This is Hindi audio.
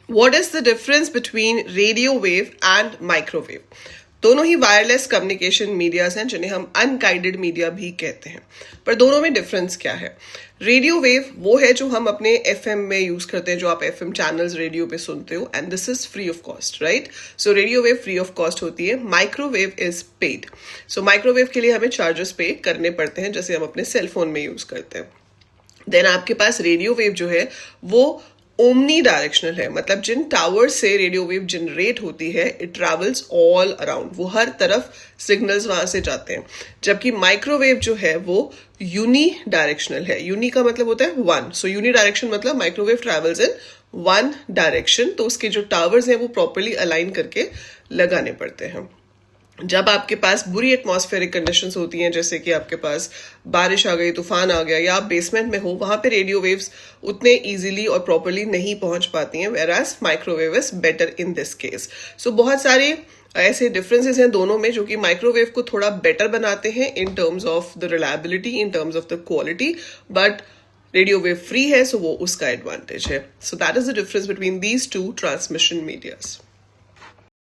What is the difference between radio wave and microwave? दोनों ही वायरलेस कम्युनिकेशन मीडियाज हैं जिन्हें हम अनगाइडेड मीडिया भी कहते हैं, पर दोनों में डिफरेंस क्या है? रेडियो वेव वो है जो हम अपने एफएम में यूज करते हैं, जो आप एफएम चैनल्स रेडियो पे सुनते हो, and this is free of cost, right? So radio wave free of cost होती है. Microwave is paid. So microwave के लिए हमें चार्जेस पे करने पड़ते हैं, जैसे हम अपने सेलफोन में यूज करते हैं. देन आपके पास रेडियो वेव जो है वो ओमनी डायरेक्शनल है, मतलब जिन टावर से रेडियो वेव जनरेट होती है इट ट्रैवल्स ऑल अराउंड, वो हर तरफ सिग्नल्स वहां से जाते हैं. जबकि माइक्रोवेव जो है वो यूनी डायरेक्शनल है. यूनी का मतलब होता है वन, सो यूनी डायरेक्शन मतलब microwave travels in one direction. तो उसके जो टावर्स हैं वो प्रॉपरली अलाइन करके लगाने पड़ते हैं. जब आपके पास बुरी एटमॉस्फेरिक कंडीशंस होती हैं, जैसे कि आपके पास बारिश आ गई, तूफान आ गया, या आप बेसमेंट में हो, वहां पे रेडियो वेव्स उतने इजीली और प्रॉपरली नहीं पहुंच पाती हैं, whereas microwave is better in this case. So बहुत सारे ऐसे डिफरेंसेस हैं दोनों में जो कि माइक्रोवेव को थोड़ा बेटर बनाते हैं in terms of the reliability, in terms of the quality, but radio wave free है, सो वो उसका एडवांटेज है. So that is the difference between these two transmission medias.